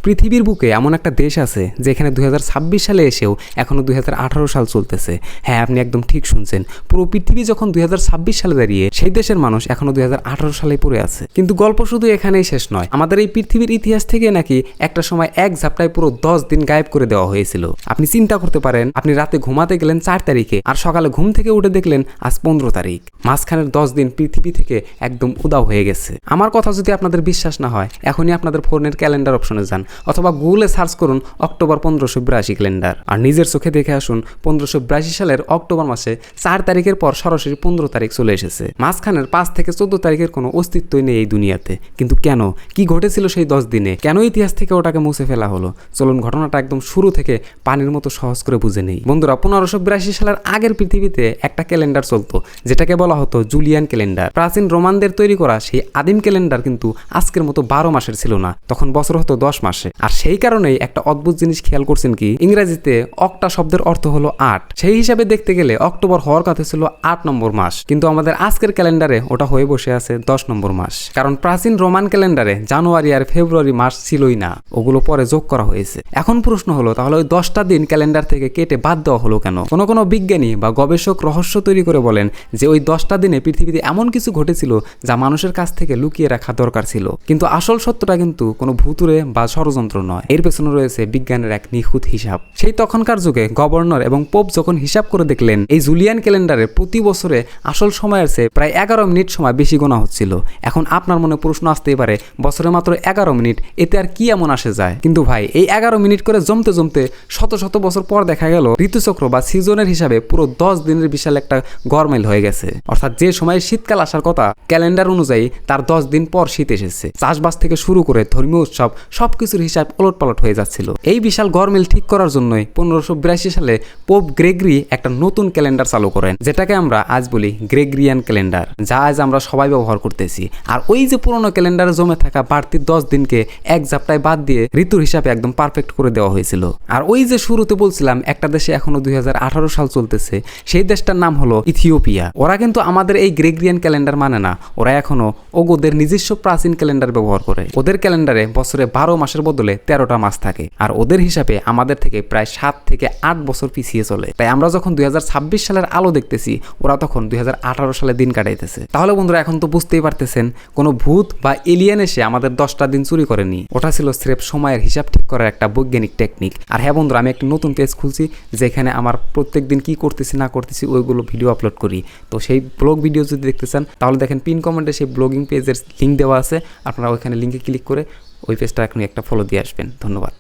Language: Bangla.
পৃথিবীর বুকে এমন একটা দেশ আছে যেখানে 2026 সালে এসেও এখনও 2018 সাল চলতেছে। হ্যাঁ, আপনি একদম ঠিক শুনছেন। পুরো পৃথিবী যখন 2026 সালে দাঁড়িয়ে, সেই দেশের মানুষ এখনও 2018 সালে পড়ে আছে। কিন্তু গল্প শুধু এখানেই শেষ নয়। আমাদের এই পৃথিবীর ইতিহাস থেকে নাকি একটা সময় এক ঝাপটায় পুরো 10 দিন গায়েব করে দেওয়া হয়েছিল। আপনি চিন্তা করতে পারেন, আপনি রাতে ঘুমাতে গেলেন 4 তারিখে আর সকালে ঘুম থেকে উঠে দেখলেন আজ 15 তারিখ। মাঝখানের 10 দিন পৃথিবী থেকে একদম উদাও হয়ে গেছে। আমার কথা যদি আপনাদের বিশ্বাস না হয়, এখনই আপনাদের ফোনের ক্যালেন্ডার অপশনে যান অথবা গুগলে সার্চ করুন অক্টোবর 1582 ক্যালেন্ডার আর নিজের চোখে দেখে আসুন 1582 সালের অক্টোবর মাসে 4 তারিখের পর সরাসরি 15 তারিখ চলে এসেছে। মাঝখানের 5 থেকে 14 তারিখের কোনো অস্তিত্বই নেই এই দুনিয়াতে। কিন্তু কেন, কি ঘটেছিল সেই 10 দিনে? কেন ইতিহাস থেকে ওটাকে মুছে ফেলা হলো? চলুন ঘটনাটা একদম শুরু থেকে পানির মতো সহজ করে বুঝে নেই। বন্ধুরা, 1582 সালের আগের পৃথিবীতে একটা ক্যালেন্ডার চলতো যেটাকে বলা হতো জুলিয়ান ক্যালেন্ডার। প্রাচীন রোমানদের তৈরি করা সেই আদিম ক্যালেন্ডার কিন্তু আজকের মতো 12 মাসের ছিল না, তখন বছর হতো 10 মাসে। আর সেই কারণেই একটা অদ্ভুত জিনিস খেয়াল করছেন কি, ইংরেজিতে অক্টা শব্দের অর্থ হলো 8। সেই হিসাবে দেখতে গেলে অক্টোবর হওয়ার কথা ছিল 8 নম্বর মাস, কিন্তু আমাদের আজকের ক্যালেন্ডারে ওটা হয়ে বসে আছে 10 নম্বর মাস। কারণ প্রাচীন রোমান ক্যালেন্ডারে জানুয়ারি আর ফেব্রুয়ারি মাস ছিলই না, ওগুলো পরে যোগ করা হয়েছে। এখন প্রশ্ন হলো, তাহলে ওই 10টা দিন ক্যালেন্ডার থেকে কেটে বাদ দেওয়া হলো কেন? কোনো বিজ্ঞানী বা গবেষক রহস্য তৈরি করে বলেন যে ওই 10টা দিনে পৃথিবীতে এমন কিছু ঘটেছিল যা মানুষের কাছ থেকে লুকিয়ে রাখা দরকার ছিল। কিন্তু আসল সত্যটা কিন্তু কোনো ভুতুরে বা ষড়যন্ত্র নয়, এর পেছনে রয়েছে বিজ্ঞানের এক নিখুঁত হিসাব। সেই তখনকার যুগে গভর্নর এবং পোপ যখন হিসাব করে দেখলেন এই জুলিয়ান ক্যালেন্ডারে প্রতি বছরে আসল সময়ের চেয়ে প্রায় 11 মিনিট সময় বেশি গোনা হচ্ছিল। এখন আপনার মনে প্রশ্ন আসতেই পারে, বছরে মাত্র 11 মিনিট, এতে আর কি এমন আসে যায়? কিন্তু ভাই, এই 11 মিনিট করে জমতে জমতে শত শত বছর পর দেখা গেল ঋতুচক্র বা সিজনের হিসাবে পুরো 10 দিনের বিশাল একটা গরমাইল হয়ে গেছে। অর্থাৎ যে সময় শীতকাল আসার কথা ক্যালেন্ডার অনুযায়ী তার 10 দিন পর শীত এসেছে। চাষবাস থেকে শুরু করে ধর্মীয় উৎসব সবকিছুর হিসাব ওলটপালট হয়ে যাচ্ছিল। এই বিশাল গরমিল ঠিক করার জন্যই 1582 সালে পোপ গ্রেগরি একটা নতুন ক্যালেন্ডার চালু করেন, যেটাকে আমরা আজ বলি গ্রেগরিয়ান ক্যালেন্ডার, যা আজ আমরা সবাই ব্যবহার করতেছি। আর ওই যে পুরোনো ক্যালেন্ডারে জমে থাকা বাড়তি 10 দিনকে এক ঝাপটায় বাদ দিয়ে ঋতুর হিসাবে একদম পারফেক্ট করে দেওয়া হয়েছিল। আর ওই যে শুরুতে বলছিলাম একটা দেশে এখনো 2018 সাল চলতেছে, সেই দেশটার নাম হলো ইথিওপিয়া। ওরা কিন্তু আমাদের এই গ্রেগরিয়ান ক্যালেন্ডার মানে না, ওরা এখনো ওদের নিজস্ব প্রাচীন ক্যালেন্ডার ব্যবহার করে। ওদের ক্যালেন্ডারে বছরে 12 মাসের বদলে 13টা মাস থাকে, আর ওদের হিসাবে আমাদের থেকে প্রায় 7 থেকে 8 বছর পিছিয়ে চলে। তাই আমরা যখন 2026 সালের আলো দেখতেছি, ওরা তখন 2018 সালে দিন কাটাইতেছে। তাহলে বন্ধুরা, এখন তো বুঝতেই পারতেছেন কোনো ভূত বা এলিয়েন এসে আমাদের 10টা দিন চুরি করেনি, ওটা ছিল স্রেফ সময়ের হিসাব ঠিক করার একটা বৈজ্ঞানিক টেকনিক। আর হ্যাঁ বন্ধুরা, আমি একটা নতুন পেজ খুলছি যেখানে আমার প্রত্যেক দিন কি করতেছি না করতেছি ওইগুলো ভিডিও আপলোড করি। তো সেই ব্লগ ভিডিও যদি দেখতে চান তাহলে দেখেন পিন কমেন্টে সেই ব্লগিং পেজের লিঙ্ক দেওয়া আছে, আপনারা ওইখানে লিঙ্কে ক্লিক করে ওই পেজটা এখনই একটা ফলো দিয়ে আসবেন। ধন্যবাদ।